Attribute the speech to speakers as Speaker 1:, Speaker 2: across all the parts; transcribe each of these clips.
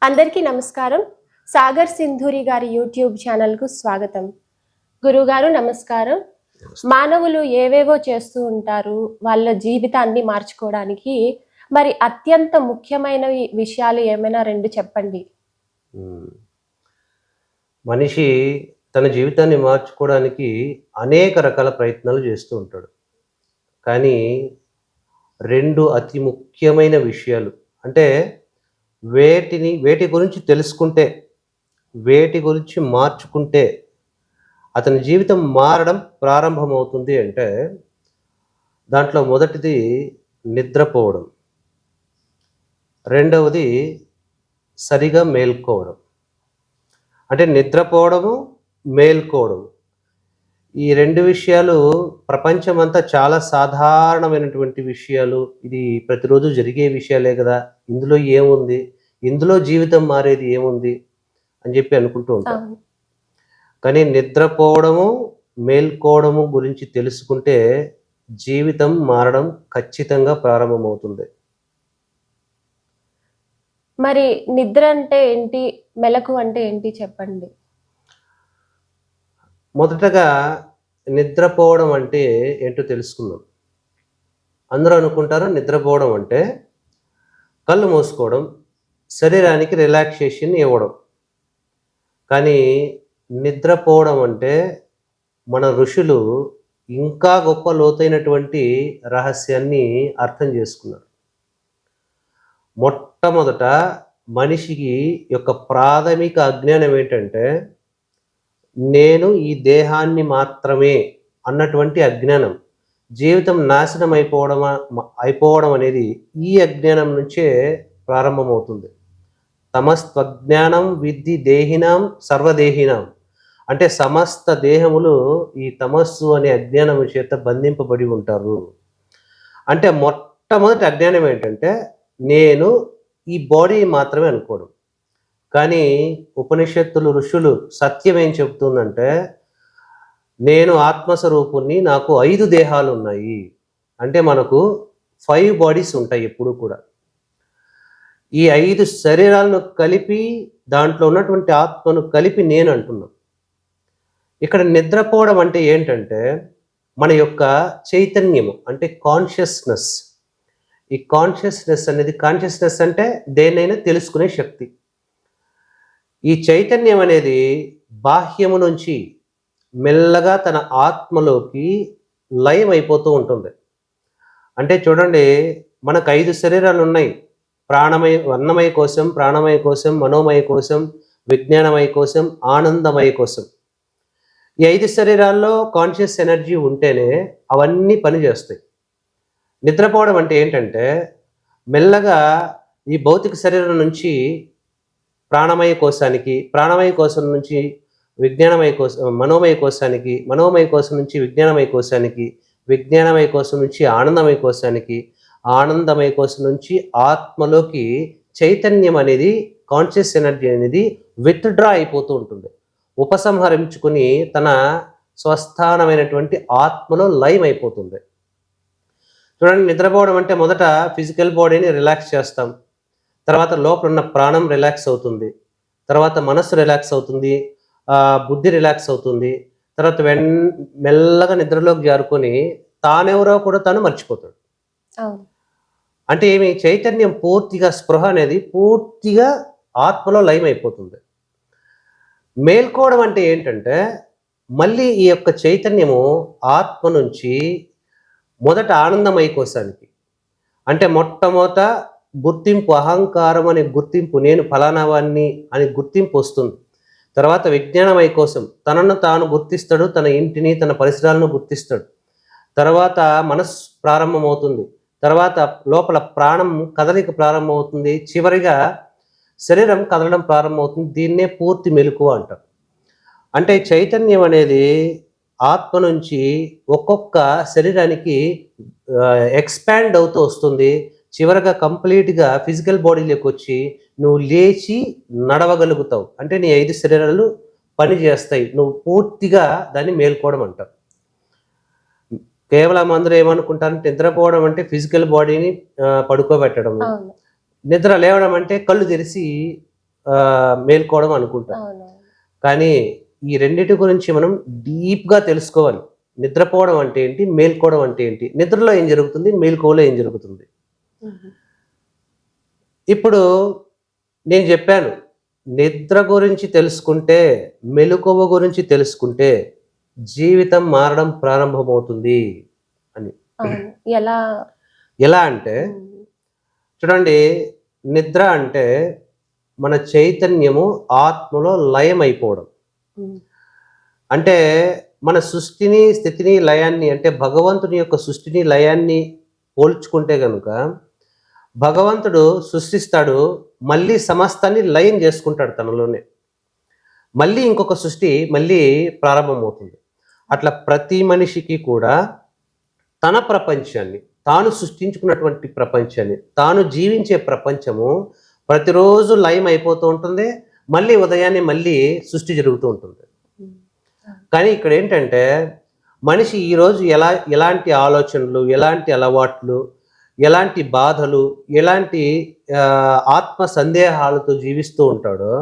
Speaker 1: అందరికీ నమస్కారం. సాగర్ సింధూరి గారి యూట్యూబ్ ఛానల్కు స్వాగతం. గురుగారు నమస్కారం. మానవులు ఏవేవో చేస్తూ ఉంటారు వాళ్ళ జీవితాన్ని మార్చుకోవడానికి. మరి అత్యంత ముఖ్యమైన విషయాలు ఏమైనా రెండు చెప్పండి.
Speaker 2: మనిషి తన జీవితాన్ని మార్చుకోవడానికి అనేక రకాల ప్రయత్నాలు చేస్తూ ఉంటాడు. కానీ రెండు అతి ముఖ్యమైన విషయాలు అంటే వేటి గురించి తెలుసుకుంటే, వేటి గురించి మార్చుకుంటే అతని జీవితం మారడం ప్రారంభమవుతుంది అంటే దాంట్లో మొదటిది నిద్రపోవడం, రెండవది సరిగా మేల్కోవడం. అంటే నిద్రపోవడము, మేల్కోవడం, ఈ రెండు విషయాలు ప్రపంచమంతా చాలా సాధారణమైనటువంటి విషయాలు. ఇది ప్రతిరోజు జరిగే విషయాలే కదా, ఇందులో ఏముంది, ఇందులో జీవితం మారేది ఏముంది అని చెప్పి అనుకుంటూ ఉంటాం. కానీ నిద్రపోవడము, మేల్కోవడము గురించి తెలుసుకుంటే జీవితం మారడం ఖచ్చితంగా ప్రారంభమవుతుంది.
Speaker 1: మరి నిద్ర అంటే ఏంటి, మెలకు అంటే ఏంటి చెప్పండి.
Speaker 2: మొదటగా నిద్రపోవడం అంటే ఏంటో తెలుసుకుందాం. అందరూ అనుకుంటారు నిద్రపోవడం అంటే కళ్ళు మూసుకోవడం, శరీరానికి రిలాక్సేషన్ ఇవ్వడం. కానీ నిద్రపోవడం అంటే మన ఋషులు ఇంకా గొప్ప లోతైనటువంటి రహస్యాన్ని అర్థం చేసుకున్నారు. మొట్టమొదట మనిషికి యొక్క ప్రాథమిక అజ్ఞానం ఏంటంటే నేను ఈ దేహాన్ని మాత్రమే అన్నటువంటి అజ్ఞానం. జీవితం నాశనం అయిపోవడం అనేది ఈ అజ్ఞానం నుంచే ప్రారంభమవుతుంది. తమస్త్వజ్ఞానం విద్ధి దేహినాం సర్వదేహినాం అంటే సమస్త దేహములు ఈ తమస్సు అనే అజ్ఞానము చేత బంధింపబడి ఉంటారు. అంటే మొట్టమొదటి అజ్ఞానం ఏంటంటే నేను ఈ బాడీ మాత్రమే అనుకోవడం. కానీ ఉపనిషత్తులు, ఋషులు సత్యం ఏం చెబుతుందంటే నేను ఆత్మస్వరూపుణ్ణి, నాకు 5 దేహాలు ఉన్నాయి. అంటే మనకు 5 బాడీస్ ఉంటాయి ఎప్పుడు కూడా. ఈ 5 శరీరాలను కలిపి దాంట్లో ఉన్నటువంటి ఆత్మను కలిపి నేను అంటున్నాను. ఇక్కడ నిద్రపోవడం అంటే ఏంటంటే మన యొక్క చైతన్యము అంటే కాన్షియస్నెస్. ఈ కాన్షియస్నెస్ అంటే దేన్నైనా తెలుసుకునే శక్తి. ఈ చైతన్యం అనేది బాహ్యము నుంచి మెల్లగా తన ఆత్మలోకి లయం అయిపోతూ ఉంటుంది. అంటే చూడండి, మనకు 5 శరీరాలు ఉన్నాయి. అన్నమయ కోశం, ప్రాణమయ కోశం, మనోమయ కోశం, విజ్ఞానమయ కోశం, ఆనందమయ కోశం. ఈ 5 శరీరాల్లో కాన్షియస్ ఎనర్జీ ఉంటేనే అవన్నీ పనిచేస్తాయి. నిద్రపోవడం అంటే ఏంటంటే మెల్లగా ఈ భౌతిక శరీరం నుంచి ప్రాణమయ కోశానికి, ప్రాణమయ కోశం నుంచి విజ్ఞానమయ కోశం, మనోమయ కోశానికి, మనోమయ కోశం నుంచి విజ్ఞానమయ కోశానికి, విజ్ఞానమయ కోశం నుంచి ఆనందమయ కోశానికి, ఆనందమయ కోశం నుంచి ఆత్మలోకి చైతన్యం అనేది, కాన్షియస్ ఎనర్జీ అనేది విత్డ్రా అయిపోతూ ఉంటుంది. ఉపసంహరించుకుని తన స్వస్థానమైనటువంటి ఆత్మలో లయం అయిపోతుంది. చూడండి, నిద్రపోవడం అంటే మొదట ఫిజికల్ బాడీని రిలాక్స్ చేస్తాం, తర్వాత లోపల ఉన్న ప్రాణం రిలాక్స్ అవుతుంది, తర్వాత మనస్సు రిలాక్స్ అవుతుంది, బుద్ధి రిలాక్స్ అవుతుంది, తర్వాత మెల్లగా నిద్రలోకి జారుకొని తానెవరో కూడా తాను మర్చిపోతాడు. అంటే ఏమి, చైతన్యం పూర్తిగా, స్పృహ అనేది పూర్తిగా ఆత్మలో లయం అయిపోతుంది. మేల్కోవడం అంటే ఏంటంటే మళ్ళీ ఈ యొక్క చైతన్యము ఆత్మ నుంచి మొదట ఆనందమయ కోశానికి, అంటే మొట్టమొదట గుర్తింపు, అహంకారం అనే గుర్తింపు, నేను ఫలానావాన్ని అని గుర్తింపు వస్తుంది. తర్వాత విజ్ఞానమయ కోసం తనను తాను గుర్తిస్తాడు, తన ఇంటిని, తన పరిసరాలను గుర్తిస్తాడు. తర్వాత మనస్సు ప్రారంభమవుతుంది, తర్వాత లోపల ప్రాణం కదలిక ప్రారంభమవుతుంది, చివరిగా శరీరం కదలడం ప్రారంభమవుతుంది. దీన్నే పూర్తి మెలకువ అంటారు. అంటే చైతన్యం అనేది ఆత్మ నుంచి ఒక్కొక్క శరీరానికి ఎక్స్పాండ్ అవుతూ వస్తుంది. చివరగా కంప్లీట్గా ఫిజికల్ బాడీలోకి వచ్చి నువ్వు లేచి నడవగలుగుతావు. అంటే నీ 5 శరీరాలు పని చేస్తాయి. నువ్వు పూర్తిగా దాన్ని మేల్కోవడం అంటారు. కేవలం అందరూ ఏమనుకుంటారంటే నిద్రపోవడం అంటే ఫిజికల్ బాడీని పడుకోబెట్టడం, నిద్ర లేవడం అంటే కళ్ళు తెరిచి మేల్కోవడం అనుకుంటాం.
Speaker 1: అవును.
Speaker 2: కానీ ఈ రెండిటి గురించి మనం డీప్గా తెలుసుకోవాలి. నిద్రపోవడం అంటే ఏంటి, మేల్కోవడం అంటే ఏంటి, నిద్రలో ఏం జరుగుతుంది, మేల్కోవలో ఏం జరుగుతుంది.
Speaker 1: మ్మ్.
Speaker 2: ఇప్పుడు నేను చెప్పాను, నిద్ర గురించి తెలుసుకుంటే, మెలకువ గురించి తెలుసుకుంటే జీవితం మారడం ప్రారంభమవుతుంది అని.
Speaker 1: అవును. ఎలా?
Speaker 2: ఎలా అంటే చూడండి, నిద్ర అంటే మన చైతన్యము ఆత్మలో లయం అయిపోవడం. అంటే మన సృష్టిని, స్థితిని, లయాన్ని, అంటే భగవంతుని యొక్క సృష్టిని, లయాన్ని పోల్చుకుంటే కనుక భగవంతుడు సృష్టిస్తాడు, మళ్ళీ సమస్తాన్ని లయం చేసుకుంటాడు తనలోనే, మళ్ళీ ఇంకొక సృష్టి మళ్ళీ ప్రారంభమవుతుంది. అట్లా ప్రతి మనిషికి కూడా తన ప్రపంచాన్ని, తాను సృష్టించుకున్నటువంటి ప్రపంచాన్ని, తాను జీవించే ప్రపంచము ప్రతిరోజు లయం అయిపోతూ ఉంటుంది, మళ్ళీ ఉదయాన్నే మళ్ళీ సృష్టి జరుగుతూ ఉంటుంది. కానీ ఇక్కడ ఏంటంటే మనిషి ఈరోజు ఎలాంటి ఆలోచనలు, ఎలాంటి అలవాట్లు, ఎలాంటి బాధలు, ఎలాంటి ఆత్మ సందేహాలతో జీవిస్తూ ఉంటాడో,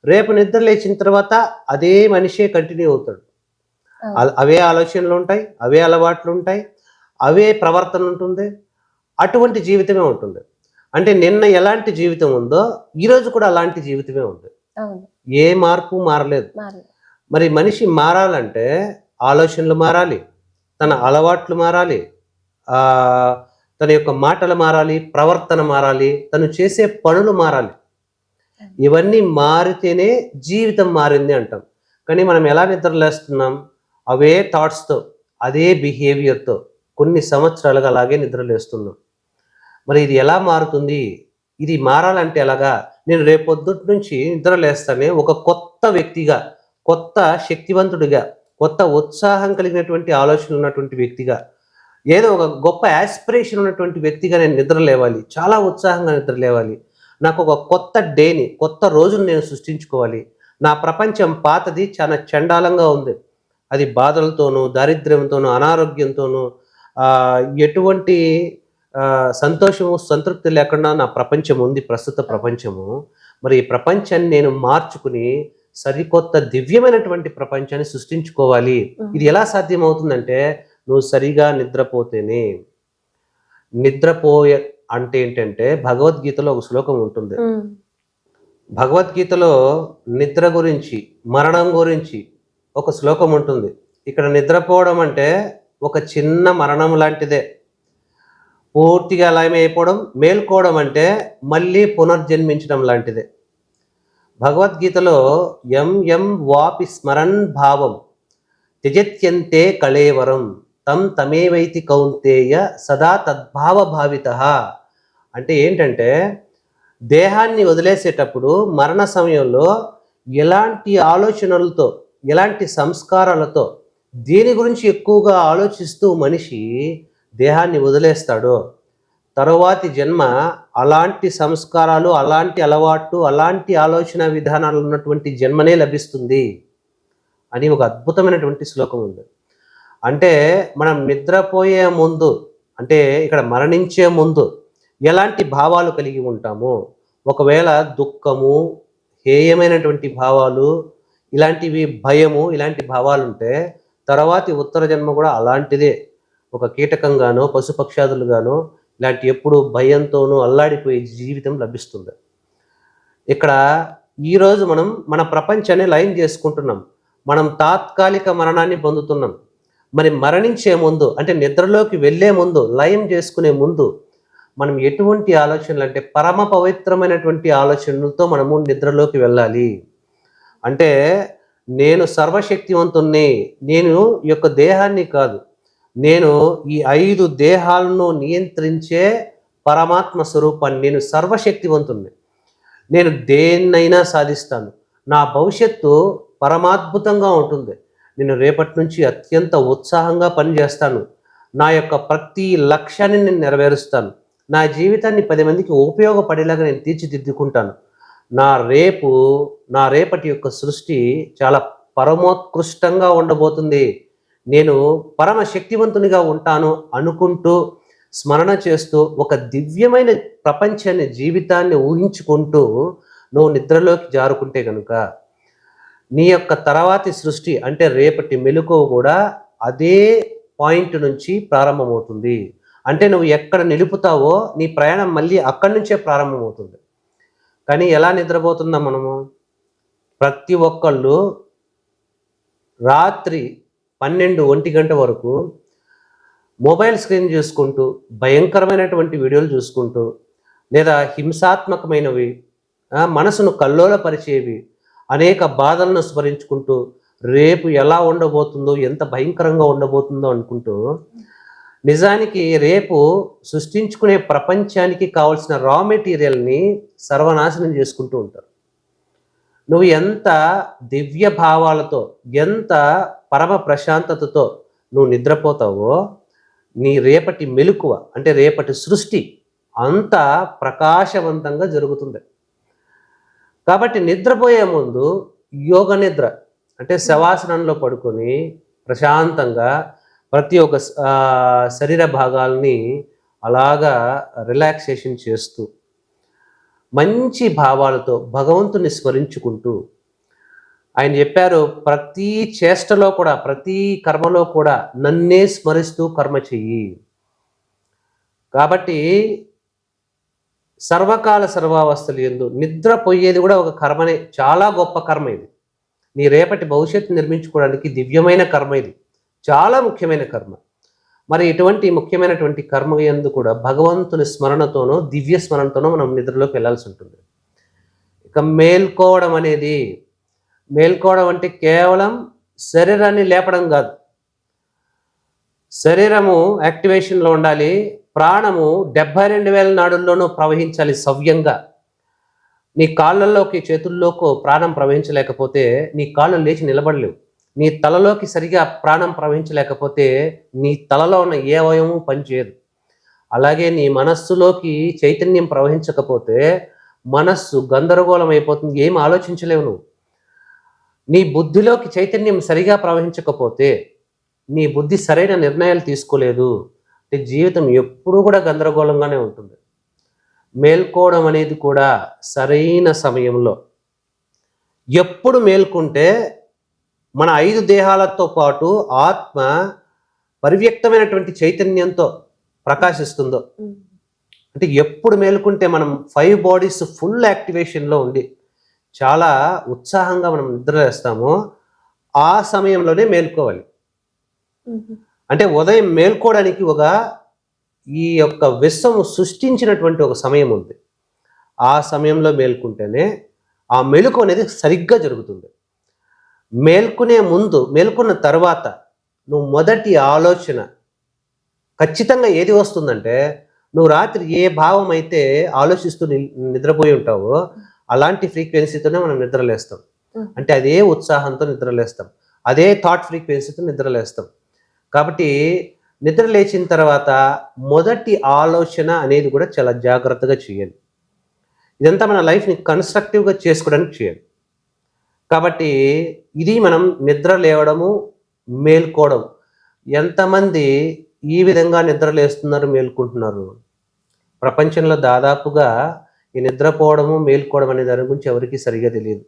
Speaker 2: రేపు నిద్ర లేచిన తర్వాత అదే మనిషే కంటిన్యూ అవుతాడు. అవే ఆలోచనలు ఉంటాయి, అవే అలవాట్లు ఉంటాయి, అవే ప్రవర్తన ఉంటుంది, అటువంటి జీవితమే ఉంటుంది. అంటే నిన్న ఎలాంటి జీవితం ఉందో ఈరోజు కూడా అలాంటి జీవితమే ఉంది. ఏ మార్పు మారలేదు. మరి మనిషి మారాలంటే ఆలోచనలు మారాలి, తన అలవాట్లు మారాలి, తన యొక్క మాటలు మారాలి, ప్రవర్తన మారాలి, తను చేసే పనులు మారాలి. ఇవన్నీ మారితేనే జీవితం మారింది అంటాం. కానీ మనం ఎలా నిద్రలేస్తున్నాం? అవే థాట్స్తో, అదే బిహేవియర్తో కొన్ని సంవత్సరాలుగా అలాగే నిద్రలేస్తున్నాం. మరి ఇది ఎలా మారుతుంది? ఇది మారాలంటే ఎలాగా? నేను రేపొద్దుటి నుంచి నిద్రలేస్తానే ఒక కొత్త వ్యక్తిగా, కొత్త శక్తివంతుడిగా, కొత్త ఉత్సాహం కలిగినటువంటి ఆలోచనలు ఉన్నటువంటి వ్యక్తిగా, ఏదో ఒక గొప్ప యాస్పిరేషన్ ఉన్నటువంటి వ్యక్తిగా నేను నిద్ర లేవాలి, చాలా ఉత్సాహంగా నిద్ర లేవాలి. నాకు ఒక కొత్త డేని, కొత్త రోజును నేను సృష్టించుకోవాలి. నా ప్రపంచం పాతది చాలా చండాలంగా ఉంది, అది బాధలతోనూ, దారిద్ర్యంతోనూ, అనారోగ్యంతోనూ, ఎటువంటి సంతోషము, సంతృప్తి లేకుండా నా ప్రపంచం ఉంది, ప్రస్తుత ప్రపంచము. మరి ఈ ప్రపంచాన్ని నేను మార్చుకుని సరికొత్త దివ్యమైనటువంటి ప్రపంచాన్ని సృష్టించుకోవాలి. ఇది ఎలా సాధ్యమవుతుందంటే నువ్వు సరిగా నిద్రపోతేనే. నిద్రపోయే అంటే ఏంటంటే భగవద్గీతలో ఒక శ్లోకం ఉంటుంది. భగవద్గీతలో నిద్ర గురించి, మరణం గురించి ఒక శ్లోకం ఉంటుంది. ఇక్కడ నిద్రపోవడం అంటే ఒక చిన్న మరణం లాంటిదే, పూర్తిగా లయమైపోవడం. మేల్కోవడం అంటే మళ్ళీ పునర్జన్మించడం లాంటిదే. భగవద్గీతలో ఎం వాపి స్మరన్ భావం త్యజత్యంతే కళేవరం తం తమేవైతి కౌంతేయ సదా తద్భావ భావిత. అంటే ఏంటంటే దేహాన్ని వదిలేసేటప్పుడు, మరణ సమయంలో ఎలాంటి ఆలోచనలతో, ఎలాంటి సంస్కారాలతో, దేని గురించి ఎక్కువగా ఆలోచిస్తూ మనిషి దేహాన్ని వదిలేస్తాడో తరువాతి జన్మ అలాంటి సంస్కారాలు, అలాంటి అలవాట్లు, అలాంటి ఆలోచన విధానాలు ఉన్నటువంటి జన్మనే లభిస్తుంది అని ఒక అద్భుతమైనటువంటి శ్లోకం ఉంది. అంటే మనం నిద్రపోయే ముందు, అంటే ఇక్కడ మరణించే ముందు ఎలాంటి భావాలు కలిగి ఉంటామో, ఒకవేళ దుఃఖము, హేయమైనటువంటి భావాలు, ఇలాంటివి, భయము, ఇలాంటి భావాలు ఉంటే తర్వాతి ఉత్తర జన్మ కూడా అలాంటిదే, ఒక కీటకంగానో, పశుపక్షాదులుగానో, ఇలాంటి ఎప్పుడు భయంతోనూ అల్లాడిపోయే జీవితం లభిస్తుంది. ఇక్కడ ఈరోజు మనం మన ప్రపంచాన్ని లయం చేసుకుంటున్నాం, మనం తాత్కాలిక మరణాన్ని పొందుతున్నాం. మరి మరణించే ముందు, అంటే నిద్రలోకి వెళ్ళే ముందు, లయం చేసుకునే ముందు మనం ఎటువంటి ఆలోచనలు, అంటే పరమ పవిత్రమైనటువంటి ఆలోచనలతో మనము నిద్రలోకి వెళ్ళాలి. అంటే నేను సర్వశక్తివంతుణ్ణి, నేను ఈ యొక్క దేహాన్ని కాదు, నేను ఈ 5 దేహాలను నియంత్రించే పరమాత్మ స్వరూపాన్ని, నేను సర్వశక్తివంతుణ్ణి, నేను దేన్నైనా సాధిస్తాను, నా భవిష్యత్తు పరమాద్భుతంగా ఉంటుంది, నేను రేపటి నుంచి అత్యంత ఉత్సాహంగా పనిచేస్తాను, నా యొక్క ప్రతి లక్ష్యాన్ని నేను నెరవేరుస్తాను, నా జీవితాన్ని 10 మందికి ఉపయోగపడేలాగా నేను తీర్చిదిద్దుకుంటాను, నా రేపటి యొక్క సృష్టి చాలా పరమోత్కృష్టంగా ఉండబోతుంది, నేను పరమ శక్తివంతునిగా ఉంటాను అనుకుంటూ, స్మరణ చేస్తూ, ఒక దివ్యమైన ప్రపంచాన్ని, జీవితాన్ని ఊహించుకుంటూ నువ్వు నిద్రలోకి జారుకుంటే కనుక నీ యొక్క తర్వాతి సృష్టి అంటే రేపటి మెలకువ కూడా అదే పాయింట్ నుంచి ప్రారంభమవుతుంది. అంటే నువ్వు ఎక్కడ నిలుపుతావో నీ ప్రయాణం మళ్ళీ అక్కడి నుంచే ప్రారంభమవుతుంది. కానీ ఎలా నిద్రపోతుందా మనము? ప్రతి ఒక్కళ్ళు రాత్రి 12-1 గంట వరకు మొబైల్ స్క్రీన్ చూసుకుంటూ భయంకరమైనటువంటి వీడియోలు చూసుకుంటూ లేదా హింసాత్మకమైనవి మనసును కల్లోలపరిచేవి అనేక బాధలను స్మరించుకుంటూ రేపు ఎలా ఉండబోతుందో ఎంత భయంకరంగా ఉండబోతుందో అనుకుంటూ నిజానికి రేపు సృష్టించుకునే ప్రపంచానికి కావాల్సిన రా మెటీరియల్ని సర్వనాశనం చేసుకుంటూ ఉంటారు. నువ్వు ఎంత దివ్య భావాలతో ఎంత పరమ ప్రశాంతతతో నువ్వు నిద్రపోతావో నీ రేపటి మెలకువ అంటే రేపటి సృష్టి అంత ప్రకాశవంతంగా జరుగుతుంది. కాబట్టి నిద్రపోయే ముందు యోగ నిద్ర అంటే శవాసనంలో పడుకొని ప్రశాంతంగా ప్రతి ఒక్క శరీర భాగాల్ని అలాగా రిలాక్సేషన్ చేస్తూ మంచి భావాలతో భగవంతుని స్మరించుకుంటూ ఆయన చెప్పారు, ప్రతి చేష్టలో కూడా ప్రతి కర్మలో కూడా నన్నే స్మరిస్తూ కర్మ చెయ్యి. కాబట్టి సర్వకాల సర్వావస్థలు యందు నిద్రపోయేది కూడా ఒక కర్మనే, చాలా గొప్ప కర్మ ఇది. నీ రేపటి భవిష్యత్తు నిర్మించుకోవడానికి దివ్యమైన కర్మ ఇది, చాలా ముఖ్యమైన కర్మ. మరి ఇటువంటి ముఖ్యమైనటువంటి కర్మ యందు కూడా భగవంతుని స్మరణతోనో దివ్య స్మరణతోనో మనం నిద్రలోకి వెళ్ళాల్సి ఉంటుంది. ఇక మేల్కోవడం అనేది, మేల్కోవడం అంటే కేవలం శరీరాన్ని లేపడం కాదు. శరీరము యాక్టివేషన్లో ఉండాలి, ప్రాణము 72,000 నాడుల్లోనూ ప్రవహించాలి సవ్యంగా. నీ కాళ్ళల్లోకి చేతుల్లోకి ప్రాణం ప్రవహించలేకపోతే నీ కాళ్ళు లేచి నిలబడలేవు. నీ తలలోకి సరిగా ప్రాణం ప్రవహించలేకపోతే నీ తలలో ఉన్న ఏ అవయవము పనిచేయదు. అలాగే నీ మనస్సులోకి చైతన్యం ప్రవహించకపోతే మనస్సు గందరగోళం అయిపోతుంది, ఏం ఆలోచించలేవు నువ్వు. నీ బుద్ధిలోకి చైతన్యం సరిగా ప్రవహించకపోతే నీ బుద్ధి సరైన నిర్ణయాలు తీసుకోలేదు అంటే జీవితం ఎప్పుడూ కూడా గందరగోళంగానే ఉంటుంది. మేల్కోవడం అనేది కూడా సరైన సమయంలో, ఎప్పుడు మేల్కుంటే మన 5 దేహాలతో పాటు ఆత్మ పరివ్యక్తమైనటువంటి చైతన్యంతో ప్రకాశిస్తుందో, అంటే ఎప్పుడు మేల్కుంటే మనం 5 బాడీస్ ఫుల్ యాక్టివేషన్లో ఉండి చాలా ఉత్సాహంగా మనం నిద్రలేస్తామో ఆ సమయంలోనే మేల్కోవాలి. అంటే ఉదయం మేల్కోవడానికి ఈ యొక్క విశ్వము సృష్టించినటువంటి ఒక సమయం ఉంది. ఆ సమయంలో మేల్కుంటేనే ఆ మెలుకు అనేది సరిగ్గా జరుగుతుంది. మేల్కునే ముందు, మేల్కొన్న తర్వాత నువ్వు మొదటి ఆలోచన ఖచ్చితంగా ఏది వస్తుందంటే, నువ్వు రాత్రి ఏ భావం అయితే ఆలోచిస్తూ నిద్రపోయి ఉంటావో అలాంటి ఫ్రీక్వెన్సీతోనే మనం నిద్రలేస్తాం. అంటే అదే ఉత్సాహంతో నిద్రలేస్తాం, అదే థాట్ ఫ్రీక్వెన్సీతో నిద్రలేస్తాం. కాబట్టి నిద్ర లేచిన తర్వాత మొదటి ఆలోచన అనేది కూడా చాలా జాగ్రత్తగా చేయాలి. ఇదంతా మన లైఫ్ని కన్స్ట్రక్టివ్గా చేసుకోవడానికి చేయాలి. కాబట్టి ఇది మనం నిద్ర లేవడము, మేల్కోవడం. ఎంతమంది ఈ విధంగా నిద్ర లేస్తున్నారు, మేల్కుంటున్నారు? ప్రపంచంలో దాదాపుగా ఈ నిద్రపోవడము మేల్కోవడం అనే దాని గురించి ఎవరికీ సరిగా తెలియదు.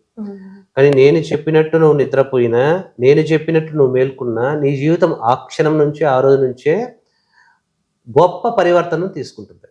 Speaker 2: కానీ నేను చెప్పినట్టు నువ్వు నిద్రపోయినా, నేను చెప్పినట్టు నువ్వు మేల్కున్నా, నీ జీవితం ఆ క్షణం నుంచే, ఆ రోజు నుంచే గొప్ప పరివర్తన తీసుకుంటుంది.